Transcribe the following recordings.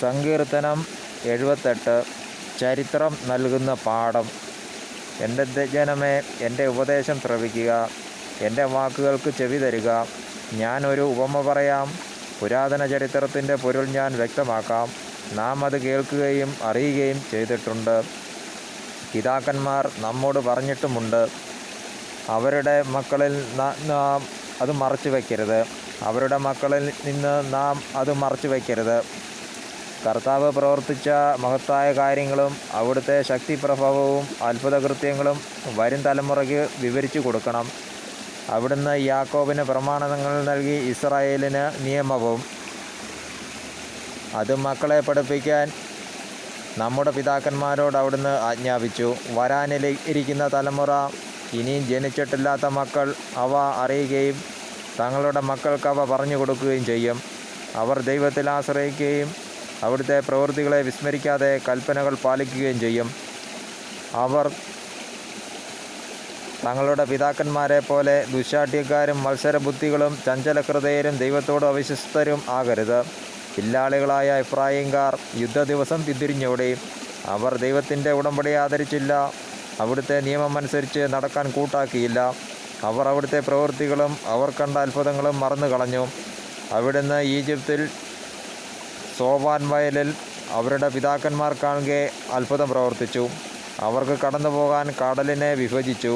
സങ്കീർത്തനം 78. ചരിത്രം നൽകുന്ന പാഠം. എൻ്റെ ജനമേ, എൻ്റെ ഉപദേശം ശ്രവിക്കുക, എൻ്റെ വാക്കുകൾക്ക് ചെവി തരിക. ഞാൻ ഒരു ഉപമ പറയാം, പുരാതന ചരിത്രത്തിൻ്റെ പൊരുൾ ഞാൻ വ്യക്തമാക്കാം. നാം അത് കേൾക്കുകയും അറിയുകയും ചെയ്തിട്ടുണ്ട്. പിതാക്കന്മാർ നമ്മോട് പറഞ്ഞിട്ടുമുണ്ട്. അവരുടെ മക്കളിൽ നാം അത് മറച്ചു വയ്ക്കരുത്, അവരുടെ മക്കളിൽ നിന്ന് നാം അത് മറച്ചു വയ്ക്കരുത്. കർത്താവ് പ്രവർത്തിച്ച മഹത്തായ കാര്യങ്ങളും അവിടുത്തെ ശക്തിപ്രഭാവവും അത്ഭുതകൃത്യങ്ങളും വരും തലമുറയ്ക്ക് വിവരിച്ചു കൊടുക്കണം. അവിടുന്ന് യാക്കോബിന് പ്രമാണങ്ങൾ നൽകി, ഇസ്രായേലിന് നിയമവും. അത് മക്കളെ പഠിപ്പിക്കാൻ നമ്മുടെ പിതാക്കന്മാരോട് അവിടുന്ന് ആജ്ഞാപിച്ചു. വരാനിരിക്കുന്ന തലമുറ, ഇനിയും ജനിച്ചിട്ടില്ലാത്ത മക്കൾ അവ അറിയുകയും തങ്ങളുടെ മക്കൾക്ക് അവ പറഞ്ഞു കൊടുക്കുകയും ചെയ്യും. അവർ ദൈവത്തിൽ ആശ്രയിക്കുകയും അവിടുത്തെ പ്രവൃത്തികളെ വിസ്മരിക്കാതെ കൽപ്പനകൾ പാലിക്കുകയും ചെയ്യും. അവർ തങ്ങളുടെ പിതാക്കന്മാരെ പോലെ ദുശ്ശാഠ്യക്കാരും മത്സരബുദ്ധികളും ചഞ്ചലഹൃദയരും ദൈവത്തോട് അവിശ്വസ്തരും ആകരുത്. പില്ലാളികളായ എഫ്രായിംകാർ യുദ്ധ ദിവസം പിന്തിരിഞ്ഞോടി. അവർ ദൈവത്തിൻ്റെ ഉടമ്പടി ആദരിച്ചില്ല, അവിടുത്തെ നിയമമനുസരിച്ച് നടക്കാൻ കൂട്ടാക്കിയില്ല. അവർ അവിടുത്തെ പ്രവൃത്തികളും അവർ കണ്ട അത്ഭുതങ്ങളും മറന്നു കളഞ്ഞു. അവിടുന്ന് ഈജിപ്തിൽ സോവാൻ വയലിൽ അവരുടെ പിതാക്കന്മാർ കാണുകെ അത്ഭുതം പ്രവർത്തിച്ചു. അവർക്ക് കടന്നു പോകാൻ കടലിനെ വിഭജിച്ചു.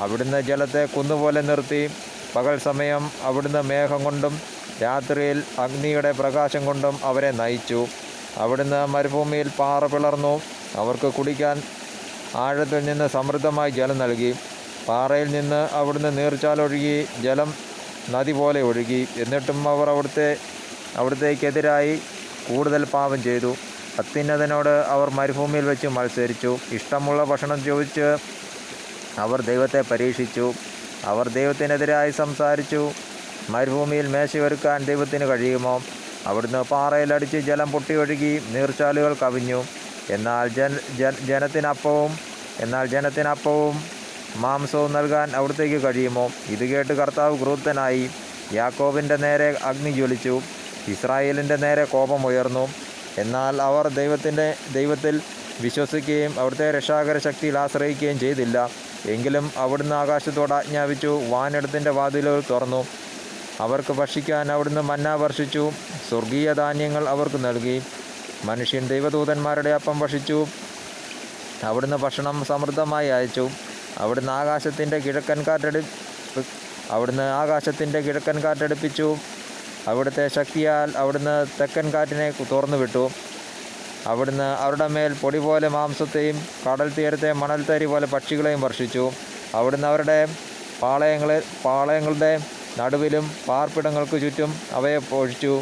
അവിടുന്ന് ജലത്തെ കുന്നുപോലെ നിർത്തി. പകൽ സമയം അവിടുന്ന് മേഘം കൊണ്ടും രാത്രിയിൽ അഗ്നിയുടെ പ്രകാശം കൊണ്ടും അവരെ നയിച്ചു. അവിടുന്ന് മരുഭൂമിയിൽ പാറ പിളർന്നു. അവർക്ക് കുടിക്കാൻ ആഴത്തിൽ നിന്ന് സമൃദ്ധമായി ജലം നൽകി. പാറയിൽ നിന്ന് അവിടുന്ന് നീർച്ചാലൊഴുകി, ജലം നദി പോലെ ഒഴുകി. എന്നിട്ടും അവർ അവിടത്തേക്കെതിരായി കൂടുതൽ പാപം ചെയ്തു. അത്യുന്നതനോട് അവർ മരുഭൂമിയിൽ വെച്ച് മത്സരിച്ചു. ഇഷ്ടമുള്ള ഭക്ഷണം ചോദിച്ച് അവർ ദൈവത്തെ പരീക്ഷിച്ചു. അവർ ദൈവത്തിനെതിരായി സംസാരിച്ചു. മരുഭൂമിയിൽ മേശയൊരുക്കാൻ ദൈവത്തിന് കഴിയുമോ? അവിടുന്ന് പാറയിലടിച്ച് ജലം പൊട്ടി ഒഴുകി, നീർച്ചാലുകൾ കവിഞ്ഞു. എന്നാൽ ജനത്തിനപ്പവും മാംസവും നൽകാൻ അവിടത്തേക്ക് കഴിയുമോ? ഇത് കേട്ട് കർത്താവ് ക്രുദ്ധനായി. യാക്കോബിൻ്റെ നേരെ അഗ്നി ജ്വലിച്ചു, ഇസ്രായേലിൻ്റെ നേരെ കോപമുയർന്നു. എന്നാൽ അവർ ദൈവത്തിൽ വിശ്വസിക്കുകയും അവിടുത്തെ രക്ഷാകര ശക്തിയിൽ ആശ്രയിക്കുകയും ചെയ്തില്ല. എങ്കിലും അവിടുന്ന് ആകാശത്തോട് ആജ്ഞാപിച്ചു, വാനിടത്തിൻ്റെ വാതിലുകൾ തുറന്നു. അവർക്ക് ഭക്ഷിക്കാൻ അവിടുന്ന് മന്ന വർഷിച്ചു, സ്വർഗീയ ധാന്യങ്ങൾ അവർക്ക് നൽകി. മനുഷ്യൻ ദൈവദൂതന്മാരുടെ അപ്പം ഭക്ഷിച്ചു. അവിടുന്ന് ഭക്ഷണം സമൃദ്ധമായി അയച്ചു. അവിടുന്ന് ആകാശത്തിൻ്റെ കിഴക്കൻ കാറ്റടുപ്പിച്ചു. അവിടുത്തെ ശക്തിയാൽ അവിടുന്ന് തെക്കൻ കാറ്റിനെ തുറന്നുവിട്ടു. അവിടുന്ന് അവരുടെ മേൽ പൊടി പോലെ മാംസത്തെയും കടൽ തീരത്തെ മണൽത്തരി പോലെ പക്ഷികളെയും വർഷിച്ചു. അവിടുന്ന് അവരുടെ പാളയങ്ങളുടെ നടുവിലും പാർപ്പിടങ്ങൾക്ക് ചുറ്റും അവയെ പൊഴിച്ചു.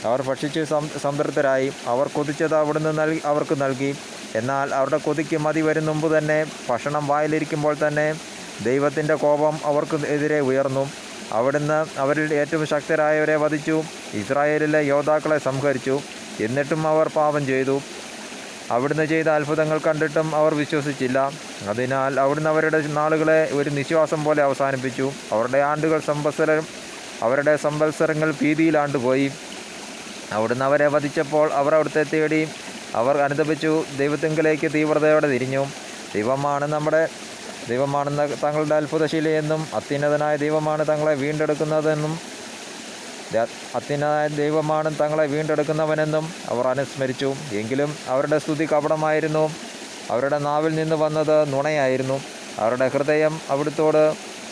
അവർ ഭക്ഷിച്ച് സംതൃപ്തരായി. അവർ കൊതിച്ചത് അവിടുന്ന് അവർക്ക് നൽകി. എന്നാൽ അവരുടെ കൊതിക്ക് മതി വരും മുമ്പ് തന്നെ, ഭക്ഷണം വായിലിരിക്കുമ്പോൾ തന്നെ, ദൈവത്തിൻ്റെ കോപം അവർക്ക് എതിരെ ഉയർന്നു. അവിടുന്ന് അവരിൽ ഏറ്റവും ശക്തരായവരെ വധിച്ചു, ഇസ്രായേലിലെ യോദ്ധാക്കളെ സംഹരിച്ചു. എന്നിട്ടും അവർ പാപം ചെയ്തു. അവിടുന്ന് ചെയ്ത അത്ഭുതങ്ങൾ കണ്ടിട്ടും അവർ വിശ്വസിച്ചില്ല. അതിനാൽ അവിടുന്ന് അവരുടെ നാളുകളെ ഒരു നിശ്വാസം പോലെ അവസാനിപ്പിച്ചു. അവരുടെ സംവത്സരങ്ങൾ ഭീതിയിലാണ്ടുപോയി. അവിടുന്ന് അവരെ വധിച്ചപ്പോൾ അവർ അവിടുത്തെ തേടി. അവർ അനുതപിച്ചു, ദൈവത്തിങ്കലേക്ക് തീവ്രതയോടെ തിരിഞ്ഞു. ദൈവമാണ് തങ്ങളുടെ അത്ഭുതശീലയെന്നും അത്യുന്നതനായ ദൈവമാണ് തങ്ങളെ വീണ്ടെടുക്കുന്നവനെന്നും അവർ അനുസ്മരിച്ചു. എങ്കിലും അവരുടെ സ്തുതി കപടമായിരുന്നു. അവരുടെ നാവിൽ നിന്ന് വന്നത് നുണയായിരുന്നു. അവരുടെ ഹൃദയം അവിടുത്തോട്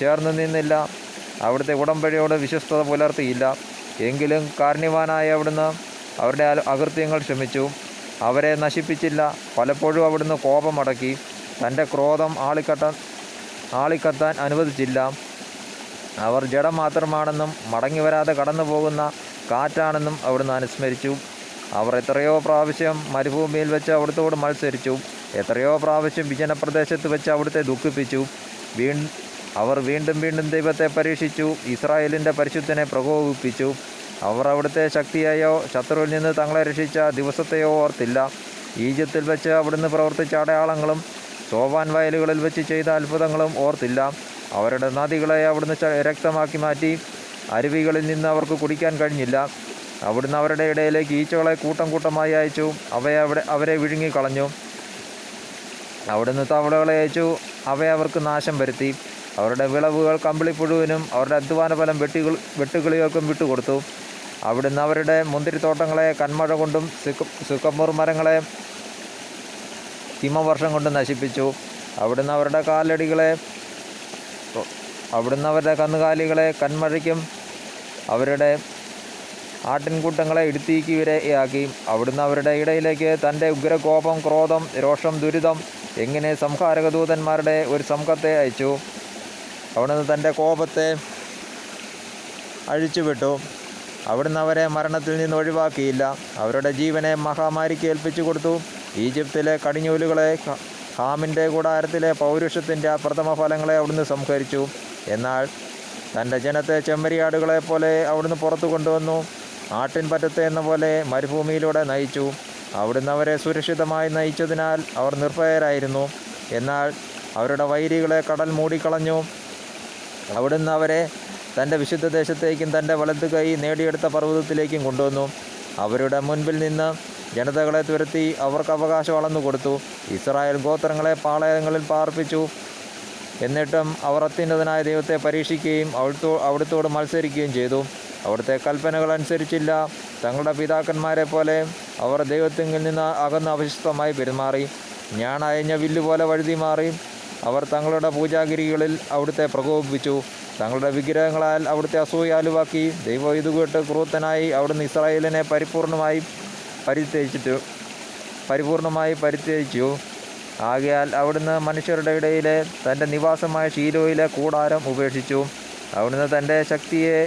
ചേർന്ന് നിന്നില്ല. അവിടുത്തെ ഉടമ്പടിയോട് വിശ്വസ്തത പുലർത്തിയില്ല. എങ്കിലും കാരുണ്യവാനായ അവിടുന്ന് അവരുടെ അകൃത്യങ്ങൾ ക്ഷമിച്ചു, അവരെ നശിപ്പിച്ചില്ല. പലപ്പോഴും അവിടുന്ന് കോപമടക്കി, തൻ്റെ ക്രോധം ആളിക്കത്താൻ അനുവദിച്ചില്ല. അവർ ജഡം മാത്രമാണെന്നും മടങ്ങി വരാതെ കടന്നു പോകുന്ന കാറ്റാണെന്നും അവിടുന്ന് അനുസ്മരിച്ചു. അവർ എത്രയോ പ്രാവശ്യം മരുഭൂമിയിൽ വെച്ച് അവിടുത്തോട് മത്സരിച്ചു. എത്രയോ പ്രാവശ്യം വിജനപ്രദേശത്ത് വെച്ച് അവിടുത്തെ ദുഃഖിപ്പിച്ചു. അവർ വീണ്ടും വീണ്ടും ദൈവത്തെ പരീക്ഷിച്ചു, ഇസ്രായേലിൻ്റെ പരിശുദ്ധനെ പ്രകോപിപ്പിച്ചു. അവർ അവിടുത്തെ ശക്തിയെയോ ശത്രുവിൽ നിന്ന് തങ്ങളെ രക്ഷിച്ച ദിവസത്തെയോ ഓർത്തില്ല. ഈജിപ്തിൽ വെച്ച് അവിടുന്ന് പ്രവർത്തിച്ച അടയാളങ്ങളും സോവാൻ വയലുകളിൽ വെച്ച് ചെയ്ത അത്ഭുതങ്ങളും ഓർത്തില്ല. അവരുടെ നദികളെ അവിടുന്ന് രക്തമാക്കി മാറ്റി. അരുവികളിൽ നിന്ന് അവർക്ക് കുടിക്കാൻ കഴിഞ്ഞില്ല. അവിടുന്ന് അവരുടെ ഇടയിലേക്ക് ഈച്ചകളെ കൂട്ടം കൂട്ടമായി അയച്ചു. അവരെ വിഴുങ്ങിക്കളഞ്ഞു. അവിടുന്ന് തവളകളെ അയച്ചു. അവയെ അവർക്ക് നാശം വരുത്തി. അവരുടെ വിളവുകൾ കമ്പിളിപ്പുഴുവിനും അവരുടെ അധ്വാന ഫലം വെട്ടുകിളികൾക്കും വിട്ടുകൊടുത്തു. അവിടുന്ന് അവരുടെ മുന്തിരിത്തോട്ടങ്ങളെ കന്മഴ കൊണ്ടും സിക്കമൂർ മരങ്ങളെ ഹിമവർഷം കൊണ്ടും നശിപ്പിച്ചു. അവിടുന്ന് അവരുടെ കന്നുകാലികളെ കന്മഴയ്ക്കും അവരുടെ ആട്ടിൻകൂട്ടങ്ങളെ ഇടുത്തീക്ക് ഇരയാക്കി. അവിടുന്ന് അവരുടെ ഇടയിലേക്ക് തൻ്റെ ഉഗ്രകോപം, ക്രോധം, രോഷം, ദുരിതം എങ്ങനെ സംഹാരക ദൂതന്മാരുടെ ഒരു സംഘത്തെ അയച്ചു. അവിടുന്ന് തൻ്റെ കോപത്തെ അഴിച്ചുവിട്ടു. അവിടുന്ന് അവരെ മരണത്തിൽ നിന്ന് ഒഴിവാക്കിയില്ല. അവരുടെ ജീവനെ മഹാമാരിക്ക് ഏൽപ്പിച്ചു കൊടുത്തു. ഈജിപ്തിലെ കടിഞ്ഞൂലുകളെ, ഹാമിൻ്റെ കൂടാരത്തിലെ പൗരുഷത്തിൻ്റെ പ്രഥമ ഫലങ്ങളെ അവിടുന്ന് സംഹരിച്ചു. എന്നാൽ തൻ്റെ ജനത്തെ ചെമ്മരിയാടുകളെ പോലെ അവിടുന്ന് പുറത്തു കൊണ്ടുവന്നു. ആട്ടിൻ പറ്റത്തെ എന്ന പോലെ മരുഭൂമിയിലൂടെ നയിച്ചു. അവിടുന്ന് അവരെ സുരക്ഷിതമായി നയിച്ചതിനാൽ അവർ നിർഭയരായിരുന്നു. എന്നാൽ അവരുടെ വൈരികളെ കടൽ മൂടിക്കളഞ്ഞു. അവിടുന്ന് അവരെ തൻ്റെ വിശുദ്ധ ദേശത്തേക്കും തൻ്റെ വലത്ത് കൈ നേടിയെടുത്ത പർവ്വതത്തിലേക്കും കൊണ്ടുവന്നു. അവരുടെ മുൻപിൽ നിന്ന് ജനതകളെ തുരത്തി അവർക്ക് അവകാശം അളന്നു കൊടുത്തു. ഇസ്രായേൽ ഗോത്രങ്ങളെ പാളയങ്ങളിൽ പാർപ്പിച്ചു. എന്നിട്ടും അവർ അത്യുന്നതനായ ദൈവത്തെ പരീക്ഷിക്കുകയും അവിടുത്തോട് മത്സരിക്കുകയും ചെയ്തു. അവിടുത്തെ കൽപ്പനകൾ അനുസരിച്ചില്ല. തങ്ങളുടെ പിതാക്കന്മാരെ പോലെ അവർ ദൈവത്തിൽ നിന്ന് അകന്ന് അവിശ്വസ്തമായി പെരുമാറി. ഞാണയഞ്ഞ വില്ലുപോലെ വഴുതി മാറി. അവർ തങ്ങളുടെ പൂജാഗിരികളിൽ അവിടുത്തെ പ്രകോപിപ്പിച്ചു. തങ്ങളുടെ വിഗ്രഹങ്ങളാൽ അവിടുത്തെ അസൂയാലുവാക്കി. ദൈവം ഇതുകേട്ട് ക്രൂരനായി. അവിടുന്ന് ഇസ്രായേലിനെ പരിപൂർണമായി പരിത്യജിച്ചു. ആകയാൽ അവിടുന്ന് മനുഷ്യരുടെ ഇടയിലെ തൻ്റെ നിവാസമായ ശീലോയിലെ കൂടാരം ഉപേക്ഷിച്ചു. അവിടുന്ന് തൻ്റെ ശക്തിയെ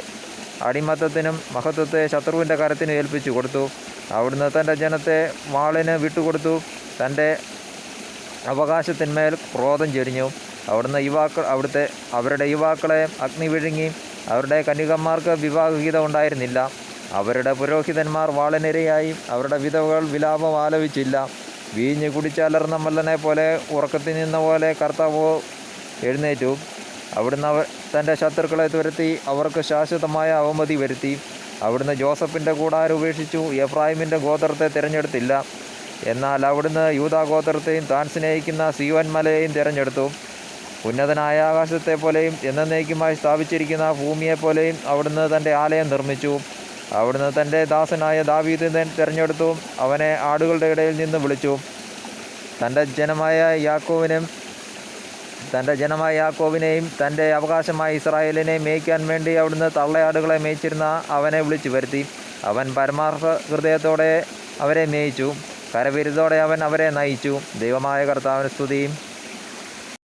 അടിമത്തത്തിനും മഹത്വത്തെ ശത്രുവിൻ്റെ കരത്തിന് ഏൽപ്പിച്ചു കൊടുത്തു. അവിടുന്ന് തൻ്റെ ജനത്തെ വാളിന് വിട്ടുകൊടുത്തു. തൻ്റെ അവകാശത്തിന്മേൽ ക്രോധം ചൊരിഞ്ഞു. അവിടുന്ന് അവരുടെ യുവാക്കളെ അഗ്നി വിഴുങ്ങി. അവരുടെ കന്യകന്മാർക്ക് വിവാഹഗീതം ഉണ്ടായിരുന്നില്ല. അവരുടെ പുരോഹിതന്മാർ വാളിനിരയായി. അവരുടെ വിധവകൾ വിലാപം ആലപിച്ചില്ല. വീഞ്ഞ് കുടിച്ചലർന്ന മല്ലനെ പോലെ ഉറക്കത്തിൽ നിന്ന പോലെ കർത്താവ് എഴുന്നേറ്റു. അവിടുന്ന് തൻ്റെ ശത്രുക്കളെ തുരത്തി അവർക്ക് ശാശ്വതമായ അവമതി വരുത്തി. അവിടുന്ന് ജോസഫിൻ്റെ കൂടാരം ഉപേക്ഷിച്ചു. എഫ്രായിമിൻ്റെ ഗോത്രത്തെ തിരഞ്ഞെടുത്തില്ല. എന്നാൽ അവിടുന്ന് യൂദാ ഗോത്രത്തെയും താൻ സ്നേഹിക്കുന്ന സീയോൻ മലയെയും തിരഞ്ഞെടുത്തു. ഉന്നതനായ ആകാശത്തെപ്പോലെയും എന്നേക്കുമായി സ്ഥാപിച്ചിരിക്കുന്ന ഭൂമിയെപ്പോലെയും അവിടുന്ന് തൻ്റെ ആലയം നിർമ്മിച്ചു. അവിടുന്ന് തൻ്റെ ദാസനായ ദാവീദിനെ തിരഞ്ഞെടുത്തു. അവനെ ആടുകളുടെ ഇടയിൽ നിന്ന് വിളിച്ചു. തൻ്റെ ജനമായ യാക്കോവിനെയും തൻ്റെ അവകാശമായ ഇസ്രായേലിനെയും മേയ്ക്കാൻ വേണ്ടി അവിടുന്ന് തള്ളയാടുകളെ മേയ്ച്ചിരുന്ന അവനെ വിളിച്ചു വരുത്തി. അവൻ പരമാർത്ഥ ഹൃദയത്തോടെ അവരെ മേയിച്ചു. കരവിരുതോടെ അവൻ അവരെ നയിച്ചു. ദൈവമായ കർത്താവിന് സ്തുതിയും.